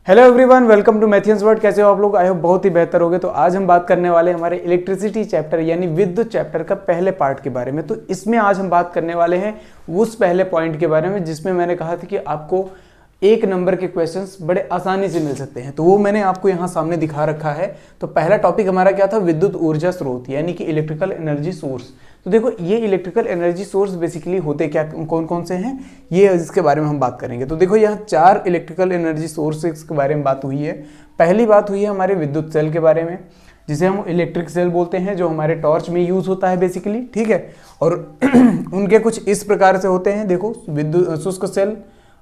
Hello everyone, welcome to Mathians world. कैसे हो आप लोग? आई होप बहुत ही बेहतर होगे। तो आज हम बात करने वाले हैं हमारे इलेक्ट्रिसिटी चैप्टर यानी विद्युत चैप्टर का पहले पार्ट के बारे में। तो इसमें आज हम बात करने वाले हैं उस पहले पॉइंट के बारे में जिसमें मैंने कहा था कि आपको एक नंबर के क्वेश्चंस बड़े आसानी से मिल सकते हैं। तो वो मैंने आपको यहाँ सामने दिखा रखा है। तो पहला टॉपिक हमारा क्या था? विद्युत ऊर्जा स्रोत यानी कि इलेक्ट्रिकल एनर्जी सोर्स। तो देखो, ये इलेक्ट्रिकल एनर्जी सोर्स बेसिकली होते क्या, कौन कौन से हैं, ये इसके बारे में हम बात करेंगे। तो देखो, यहाँ 4 इलेक्ट्रिकल एनर्जी सोर्सेस के बारे में बात हुई है। पहली बात हुई है हमारे विद्युत सेल के बारे में, जिसे हम इलेक्ट्रिक सेल बोलते हैं, जो हमारे टॉर्च में यूज होता है बेसिकली, ठीक है। और उनके कुछ इस प्रकार से होते हैं। देखो, विद्युत शुष्क सेल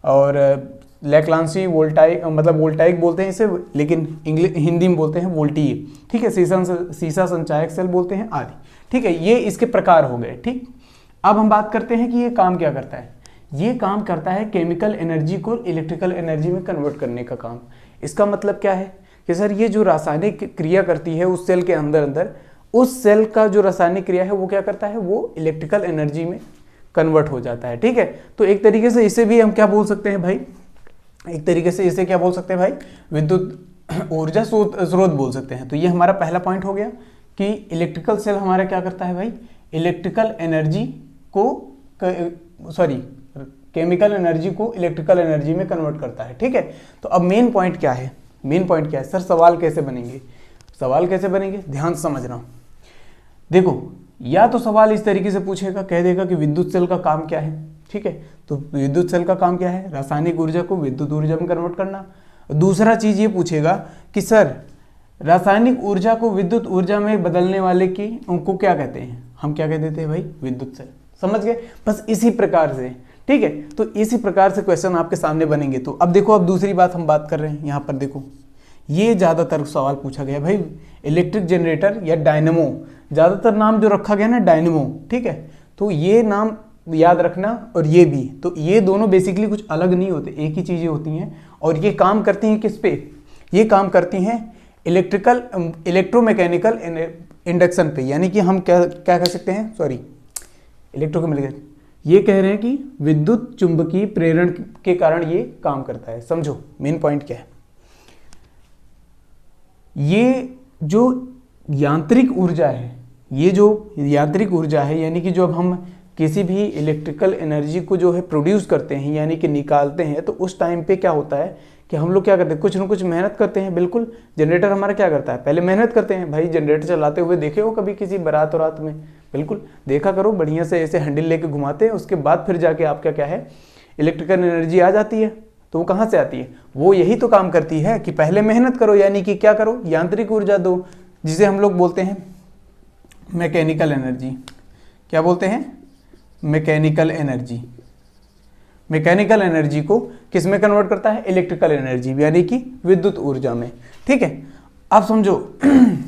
और लैक्लांसी वोल्टाइक, मतलब वोल्टाइक बोलते हैं इसे, लेकिन हिंदी में बोलते हैं वोल्टीय, ठीक है। सीसा संचायक सेल बोलते हैं आदि, ठीक है। ये इसके प्रकार हो गए, ठीक। अब हम बात करते हैं कि ये काम क्या करता है। ये काम करता है केमिकल एनर्जी को इलेक्ट्रिकल एनर्जी में कन्वर्ट करने का काम। इसका मतलब क्या है कि सर, ये जो रासायनिक क्रिया करती है उस सेल के अंदर उस सेल का जो रासायनिक क्रिया है वो क्या करता है, वो इलेक्ट्रिकल एनर्जी में कन्वर्ट हो जाता है, ठीक है। तो एक तरीके से इसे भी हम क्या बोल सकते हैं भाई, एक तरीके से इसे क्या बोल सकते हैं भाई, विद्युत ऊर्जा स्रोत बोल सकते हैं। तो ये हमारा पहला पॉइंट हो गया कि इलेक्ट्रिकल सेल हमारा क्या करता है भाई, इलेक्ट्रिकल एनर्जी को केमिकल एनर्जी को इलेक्ट्रिकल एनर्जी में कन्वर्ट करता है, ठीक है। तो अब मेन पॉइंट क्या है, सर सवाल कैसे बनेंगे, ध्यान से समझना। देखो, या तो सवाल इस तरीके से पूछेगा, कह देगा कि विद्युत सेल का काम क्या है, ठीक है। तो विद्युत सेल का काम क्या है, रासायनिक ऊर्जा को विद्युत ऊर्जा में कन्वर्ट करना। दूसरा चीज ये पूछेगा कि सर, रासायनिक ऊर्जा को विद्युत ऊर्जा में बदलने वाले की उनको क्या कहते हैं, हम क्या कह देते हैं भाई, विद्युत सेल। समझ गए? बस इसी प्रकार से, ठीक है। तो इसी प्रकार से क्वेश्चन आपके सामने बनेंगे। तो अब देखो, अब दूसरी बात हम बात कर रहे हैं यहाँ पर। देखो, ये ज्यादातर सवाल पूछा गया भाई, इलेक्ट्रिक जनरेटर या डायनेमो, ज्यादातर नाम जो रखा गया ना डायनेमो, ठीक है। तो ये नाम याद रखना, और ये भी। तो ये दोनों बेसिकली कुछ अलग नहीं होते, एक ही चीजें होती हैं। और ये काम करती हैं किस पे, ये काम करती हैं इलेक्ट्रोमैकेनिकल इंडक्शन पे, यानी कि हम क्या कह सकते हैं, इलेक्ट्रोकेमिकल, ये कह रहे हैं कि विद्युत चुंबकीय प्रेरण के कारण ये काम करता है। समझो मेन पॉइंट क्या है। ये जो यांत्रिक ऊर्जा है, यानी कि जो अब हम किसी भी इलेक्ट्रिकल एनर्जी को जो है प्रोड्यूस करते हैं, यानी कि निकालते हैं, तो उस टाइम पे क्या होता है कि हम लोग क्या करते हैं, कुछ ना कुछ मेहनत करते हैं। बिल्कुल, जनरेटर हमारा क्या करता है, पहले मेहनत करते हैं भाई। जनरेटर चलाते हुए देखे हो कभी किसी बारात वरात में? बिल्कुल देखा करो, बढ़िया से ऐसे हैंडल लेके घुमाते हैं, उसके बाद फिर जाके आपका क्या है, इलेक्ट्रिकल एनर्जी आ जाती है। तो वो कहाँ से आती है? वो यही तो काम करती है कि पहले मेहनत करो, यानी कि क्या करो, यांत्रिक ऊर्जा दो, जिसे हम लोग बोलते हैं मैकेनिकल एनर्जी। क्या बोलते हैं? मैकेनिकल एनर्जी को किस में कन्वर्ट करता है, इलेक्ट्रिकल एनर्जी, यानी कि विद्युत ऊर्जा में, ठीक है। अब समझो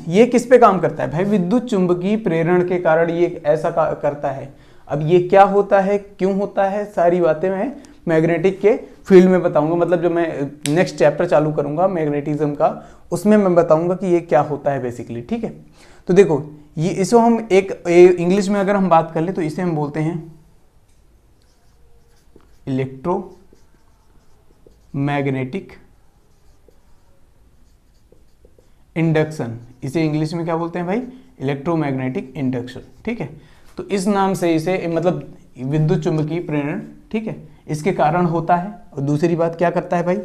ये किस पे काम करता है भाई, विद्युत चुंबकीय प्रेरण के कारण ये ऐसा करता है। अब ये क्या होता है, क्यों होता है, सारी बातें मैं मैग्नेटिक के फील्ड में बताऊंगा। मतलब जो मैं नेक्स्ट चैप्टर चालू करूंगा मैग्नेटिज्म का, उसमें मैं बताऊंगा कि ये क्या होता है बेसिकली, ठीक है। तो देखो, ये इसको हम एक इंग्लिश में अगर हम बात कर ले तो इसे हम बोलते हैं इलेक्ट्रोमैग्नेटिक इंडक्शन। इसे इंग्लिश में क्या बोलते हैं भाई, इलेक्ट्रोमैग्नेटिक इंडक्शन, ठीक है। तो इस नाम से इसे, मतलब विद्युत चुंबकीय प्रेरण, ठीक है, इसके कारण होता है। और दूसरी बात क्या करता है भाई,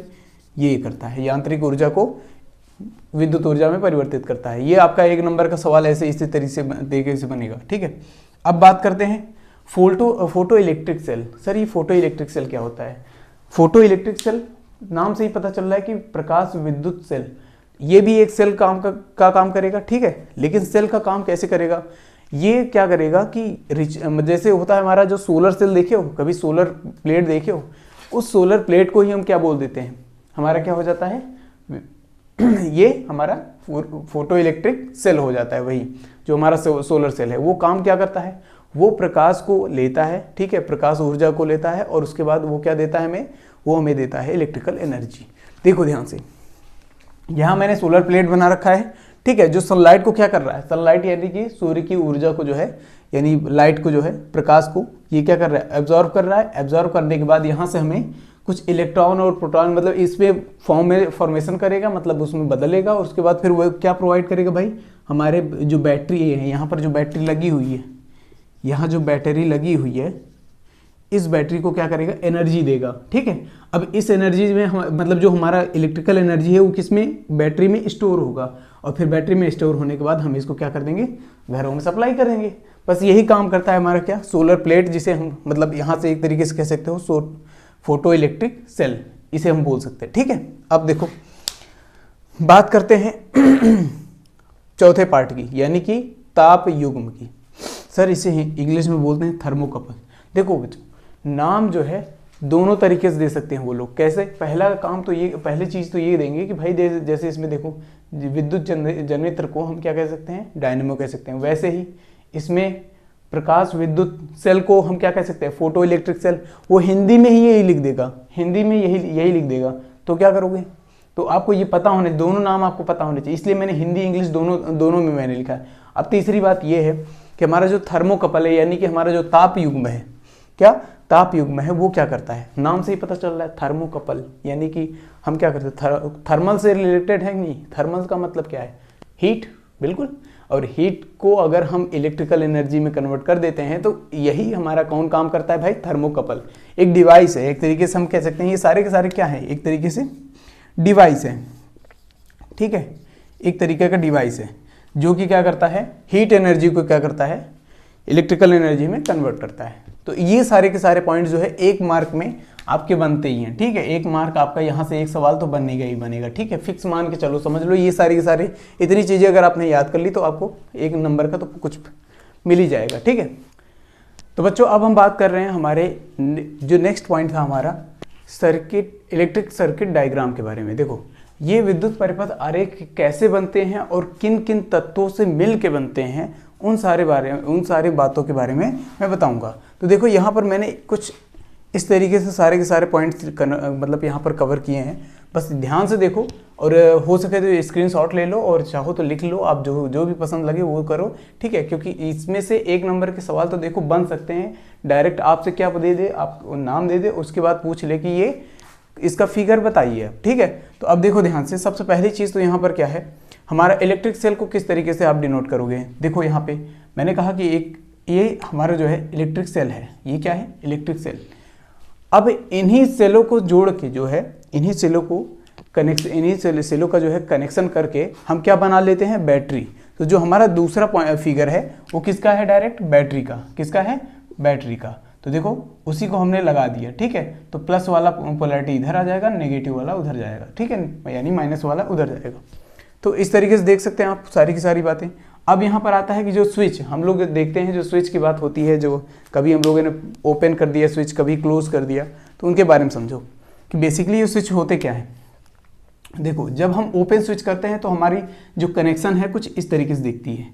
ये करता है यांत्रिक ऊर्जा को विद्युत ऊर्जा में परिवर्तित करता है। ये आपका एक नंबर का सवाल ऐसे इसी तरीके से बनेगा, ठीक है। अब बात करते हैं फोटो इलेक्ट्रिक सेल। सर, ये फोटो इलेक्ट्रिक सेल क्या होता है? फोटो इलेक्ट्रिक सेल नाम से ही पता चल रहा है कि प्रकाश विद्युत सेल। ये भी एक सेल का काम करेगा, ठीक है। लेकिन सेल का काम कैसे करेगा, ये क्या करेगा कि जैसे होता है हमारा जो सोलर सेल, देखे हो कभी सोलर प्लेट देखे हो, उस सोलर प्लेट को ही हम क्या बोल देते हैं, हमारा क्या हो जाता है ये हमारा फोटो इलेक्ट्रिक सेल हो जाता है। वही जो हमारा सोलर सेल है, वो काम क्या करता है, वो प्रकाश को लेता है, ठीक है, प्रकाश ऊर्जा को लेता है, और उसके बाद वो क्या देता है हमें, वो हमें देता है इलेक्ट्रिकल एनर्जी। देखो ध्यान से, यहाँ मैंने सोलर प्लेट बना रखा है, ठीक है, जो सनलाइट को क्या कर रहा है, सनलाइट यानी कि सूर्य की ऊर्जा को जो है, यानी लाइट को जो है, प्रकाश को, ये क्या कर रहा है, एब्जॉर्व कर रहा है। एब्जॉर्व करने के बाद यहाँ से हमें कुछ इलेक्ट्रॉन और प्रोटॉन मतलब इसमें फॉर्मेशन करेगा, मतलब उसमें बदलेगा, और उसके बाद फिर वो क्या प्रोवाइड करेगा भाई, हमारे जो बैटरी है, यहाँ पर जो बैटरी लगी हुई है, यहाँ जो बैटरी लगी हुई है, इस बैटरी को क्या करेगा, एनर्जी देगा। ठीक है, अब इस एनर्जी में मतलब जो हमारा इलेक्ट्रिकल एनर्जी है वो किसमें, बैटरी में स्टोर होगा, और फिर बैटरी में स्टोर होने के बाद हम इसको क्या कर देंगे, घरों में सप्लाई कर देंगे। बस यही काम करता है हमारा क्या, सोलर प्लेट, जिसे हम मतलब यहाँ से एक तरीके से कह सकते हो फोटो इलेक्ट्रिक सेल, इसे हम बोल सकते हैं। ठीक है, अब देखो बात करते हैं चौथे पार्ट की, यानी कि ताप युग्म की। सर इसे इंग्लिश में बोलते हैं थर्मोकपल। देखो बच्चों, नाम जो है दोनों तरीके से दे सकते हैं वो लोग। कैसे, पहला काम तो ये, पहली चीज़ तो ये देंगे कि भाई जैसे इसमें देखो विद्युत जनरेटर को हम क्या कह सकते हैं, डायनेमो कह सकते हैं। वैसे ही इसमें प्रकाश विद्युत सेल को हम क्या कह सकते हैं, फोटो इलेक्ट्रिक सेल। वो हिंदी में ही यही लिख देगा, हिंदी में यही लिख देगा। तो क्या करोगे, तो आपको ये पता होने, दोनों नाम आपको पता होने चाहिए, इसलिए मैंने हिंदी इंग्लिश दोनों में मैंने लिखा है। अब तीसरी बात ये है कि हमारा जो थर्मोकपल है, यानी कि हमारा जो ताप युग्म है, क्या ताप युग्म है, वो क्या करता है, नाम से ही पता चल रहा है थर्मोकपल, यानी कि हम क्या करते हैं, थर्मल से रिलेटेड है नहीं। थर्मल का मतलब क्या है, हीट, बिल्कुल। और हीट को अगर हम इलेक्ट्रिकल एनर्जी में कन्वर्ट कर देते हैं तो यही हमारा कौन काम करता है भाई, थर्मोकपल। एक डिवाइस है, एक तरीके से हम कह सकते हैं ये सारे के सारे क्या है, एक तरीके से डिवाइस है। ठीक है, एक तरीके का डिवाइस है जो कि क्या करता है, हीट एनर्जी को क्या करता है, इलेक्ट्रिकल एनर्जी में कन्वर्ट करता है। तो ये सारे के सारे पॉइंट जो है एक मार्क में आपके बनते ही हैं। ठीक है, एक मार्क आपका यहाँ से एक सवाल तो बनेगा ही बनेगा। ठीक है, फिक्स मान के चलो, समझ लो ये सारी के सारे इतनी चीज़ें अगर आपने याद कर ली तो आपको एक नंबर का तो कुछ मिल ही जाएगा। ठीक है, तो बच्चों अब हम बात कर रहे हैं हमारे जो नेक्स्ट पॉइंट था हमारा सर्किट, इलेक्ट्रिक सर्किट डायग्राम के बारे में। देखो ये विद्युत परिपथ आरेख कैसे बनते हैं और किन किन तत्वों से मिल के बनते हैं, उन सारे बातों के बारे में मैं बताऊंगा। तो देखो यहाँ पर मैंने कुछ इस तरीके से सारे के सारे पॉइंट्स मतलब यहाँ पर कवर किए हैं, बस ध्यान से देखो, और हो सके तो स्क्रीनशॉट ले लो, और चाहो तो लिख लो, आप जो भी पसंद लगे वो करो। ठीक है, क्योंकि इसमें से एक नंबर के सवाल तो देखो बन सकते हैं। डायरेक्ट आपसे क्या दे दे, आप नाम दे दे, उसके बाद पूछ ले कि ये इसका फिगर बताइए। ठीक है, तो अब देखो ध्यान से, सबसे पहली चीज़ तो यहाँ पर क्या है, हमारा इलेक्ट्रिक सेल को किस तरीके से आप डिनोट करोगे। देखो यहाँ पे मैंने कहा कि एक ये हमारा जो है इलेक्ट्रिक सेल है, ये क्या है, इलेक्ट्रिक सेल। अब इन्हीं सेलों को जोड़ के जो है, इन्हीं सेलों का जो है कनेक्शन करके हम क्या बना लेते हैं, बैटरी। तो जो हमारा दूसरा फिगर है वो किसका है, डायरेक्ट बैटरी का। किसका है, बैटरी का। तो देखो उसी को हमने लगा दिया। ठीक है, तो प्लस वाला पोलैरिटी इधर आ जाएगा, नेगेटिव वाला उधर जाएगा। ठीक है, यानी माइनस वाला उधर जाएगा। तो इस तरीके से देख सकते हैं आप सारी की सारी बातें। अब यहाँ पर आता है कि जो स्विच हम लोग देखते हैं, जो स्विच की बात होती है, जो कभी हम लोगों ने ओपन कर दिया स्विच, कभी क्लोज कर दिया, तो उनके बारे में समझो कि बेसिकली ये स्विच होते क्या है। देखो जब हम ओपन स्विच करते हैं तो हमारी जो कनेक्शन है कुछ इस तरीके से दिखती है,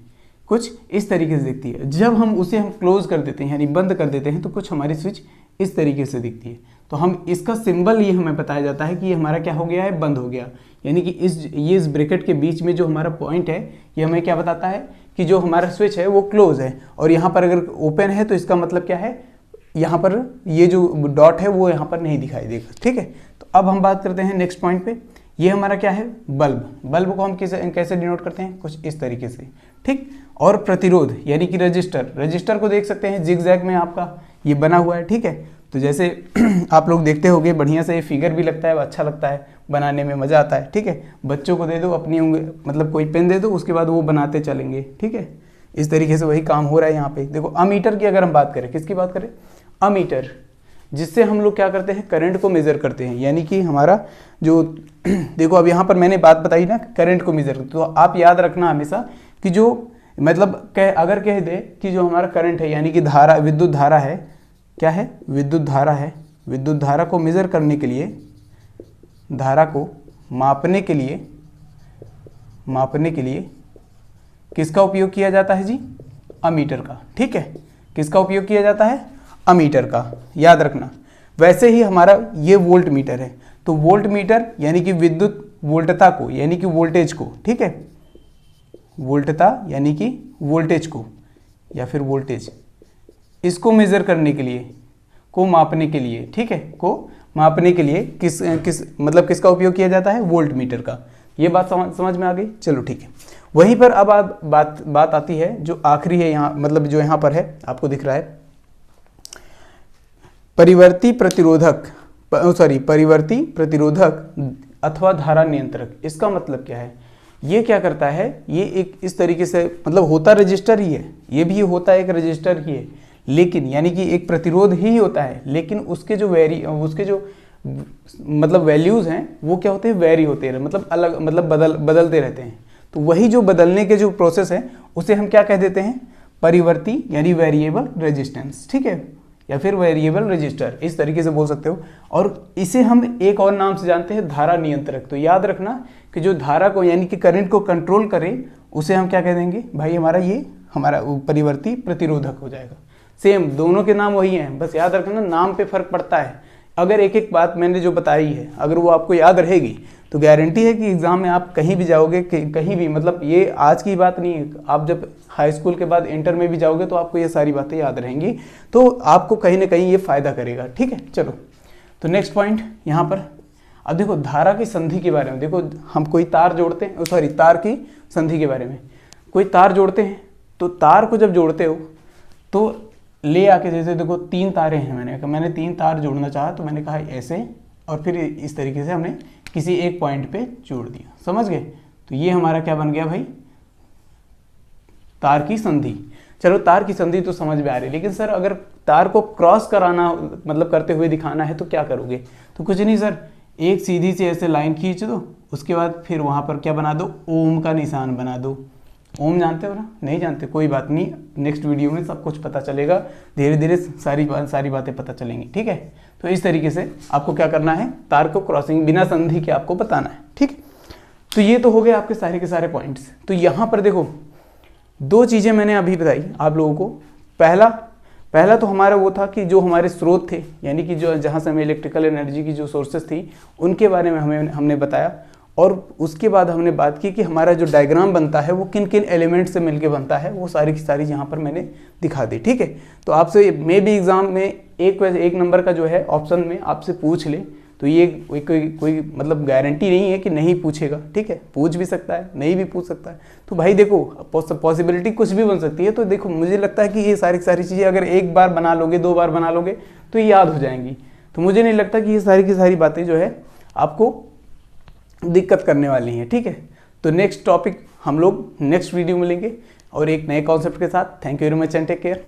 कुछ इस तरीके से दिखती है। जब हम उसे क्लोज कर देते हैं यानी बंद कर देते हैं तो कुछ हमारी स्विच इस तरीके से दिखती है। तो हम इसका सिंबल ये हमें बताया जाता है कि ये हमारा क्या हो गया है, बंद हो गया। यानी कि इस ब्रैकेट के बीच में जो हमारा पॉइंट है ये हमें क्या बताता है कि जो हमारा स्विच है वो क्लोज है, और यहाँ पर अगर ओपन है तो इसका मतलब क्या है, यहाँ पर ये जो डॉट है वो यहाँ पर नहीं दिखाई देगा। ठीक है, तो अब हम बात करते हैं नेक्स्ट पॉइंट पे। ये हमारा क्या है, बल्ब। बल्ब को हम कैसे डिनोट करते हैं, कुछ इस तरीके से। ठीक, और प्रतिरोध यानी कि रजिस्टर को देख सकते हैं जिगजैग में आपका ये बना हुआ है। ठीक है, तो जैसे आप लोग देखते होंगे बढ़िया से ये फिगर भी लगता है, अच्छा लगता है बनाने में, मज़ा आता है। ठीक है, बच्चों को दे दो अपनी मतलब कोई पेन दे दो, उसके बाद वो बनाते चलेंगे। ठीक है, इस तरीके से वही काम हो रहा है यहाँ पे। देखो अमीटर की अगर हम बात करें, किसकी बात करें, अमीटर, जिससे हम लोग क्या करते हैं, करंट को मेज़र करते हैं। यानी कि हमारा जो देखो अब यहाँ पर मैंने बात बताई ना, करंट को मेज़र करते, तो आप याद रखना हमेशा कि जो मतलब अगर कह दे कि जो हमारा करंट है यानी कि धारा, विद्युत धारा है, क्या है, विद्युत धारा है। विद्युत धारा को मेज़र करने के लिए, धारा को मापने के लिए किसका उपयोग किया जाता है जी, अमीटर का। ठीक है, किसका उपयोग किया जाता है, अमीटर का, याद रखना। वैसे ही हमारा ये वोल्ट मीटर है, तो वोल्ट मीटर यानी कि विद्युत वोल्टता को यानी कि वोल्टेज को, ठीक है, वोल्टता यानी कि वोल्टेज को या फिर वोल्टेज, इसको मेज़र करने के लिए, को मापने के लिए, ठीक है, को मापने के लिए किसका उपयोग किया जाता है, वोल्ट मीटर का। ये बात समझ में आ गई, चलो ठीक है। वहीं पर अब बात आती है जो आखिरी है यहाँ, मतलब जो यहाँ पर है आपको दिख रहा है, परिवर्ती प्रतिरोधक अथवा धारा नियंत्रक। इसका मतलब क्या है, ये क्या करता है, ये एक इस तरीके से मतलब होता रजिस्टर ही है, ये भी होता है एक रजिस्टर ही है, लेकिन यानी कि एक प्रतिरोध ही होता है, लेकिन उसके जो मतलब वैल्यूज हैं वो क्या होते हैं, वेरी होते हैं, मतलब अलग, मतलब बदलते रहते हैं। तो वही जो बदलने के जो प्रोसेस है उसे हम क्या कह देते हैं, परिवर्ती यानी वेरिएबल रेजिस्टेंस, ठीक है, या फिर वेरिएबल रजिस्टर, इस तरीके से बोल सकते हो। और इसे हम एक और नाम से जानते हैं, धारा नियंत्रक। तो याद रखना कि जो धारा को यानी कि करंट को कंट्रोल करे उसे हम क्या कह देंगे भाई, हमारा परिवर्ती प्रतिरोधक हो जाएगा। सेम दोनों के नाम वही हैं, बस याद रखना नाम पे फर्क पड़ता है। अगर एक एक बात मैंने जो बताई है अगर वो आपको याद रहेगी तो गारंटी है कि एग्जाम में आप कहीं भी जाओगे, कहीं भी, मतलब ये आज की बात नहीं है, आप जब हाई स्कूल के बाद इंटर में भी जाओगे तो आपको ये सारी बातें याद रहेंगी, तो आपको कहीं ना कहीं ये फायदा करेगा, ठीक है। चलो तो नेक्स्ट पॉइंट यहाँ पर, अब देखो धारा की संधि के बारे में। देखो हम कोई तार जोड़ते हैं, सॉरी तार की संधि के बारे में, कोई तार जोड़ते हैं तो तार को जब जोड़ते हो तो ले आके, जैसे देखो 3 तारे हैं, मैंने 3 तार जोड़ना चाहा तो मैंने कहा ऐसे, और फिर इस तरीके से हमने किसी एक पॉइंट पे जोड़ दिया, समझ गए। तो ये हमारा क्या बन गया भाई, तार की संधि। चलो तार की संधि तो समझ में आ रही है, लेकिन सर अगर तार को क्रॉस कराना, मतलब करते हुए दिखाना है तो क्या करोगे, तो कुछ नहीं सर, एक सीधी सी ऐसे लाइन खींच दो, उसके बाद फिर वहाँ पर क्या बना दो, ओम का निशान बना दो। ओम जानते हो ना, नहीं जानते कोई बात नहीं, नेक्स्ट वीडियो में सब कुछ पता चलेगा, धीरे धीरे सारी बातें पता चलेंगी, ठीक है। तो इस तरीके से आपको क्या करना है, तार को क्रॉसिंग बिना संधि के आपको बताना है, ठीक। तो ये तो हो गए आपके सारे के सारे पॉइंट्स। तो यहाँ पर देखो 2 चीज़ें मैंने अभी बताई आप लोगों को। पहला तो हमारा वो था कि जो हमारे स्रोत थे, यानी कि जो जहाँ से हमें इलेक्ट्रिकल एनर्जी की जो सोर्सेस थी उनके बारे में हमने बताया, और उसके बाद हमने बात की कि हमारा जो डायग्राम बनता है वो किन किन एलिमेंट से मिलके बनता है, वो सारी की सारी यहाँ पर मैंने दिखा दी, ठीक है। तो आपसे मे भी एग्जाम में एक नंबर का जो है ऑप्शन में आपसे पूछ ले, तो ये कोई मतलब गारंटी नहीं है कि नहीं पूछेगा, ठीक है, पूछ भी सकता है, नहीं भी पूछ सकता है। तो भाई देखो पॉसिबिलिटी कुछ भी बन सकती है। तो देखो मुझे लगता है कि ये सारी चीज़ें अगर एक बार बना लोगे, 2 बार बना लोगे तो ये याद हो जाएंगी। तो मुझे नहीं लगता कि ये सारी की सारी बातें जो है आपको दिक्कत करने वाली हैं, ठीक है। तो नेक्स्ट टॉपिक हम लोग नेक्स्ट वीडियो में लेंगे और एक नए कॉन्सेप्ट के साथ। Thank you very much and take care.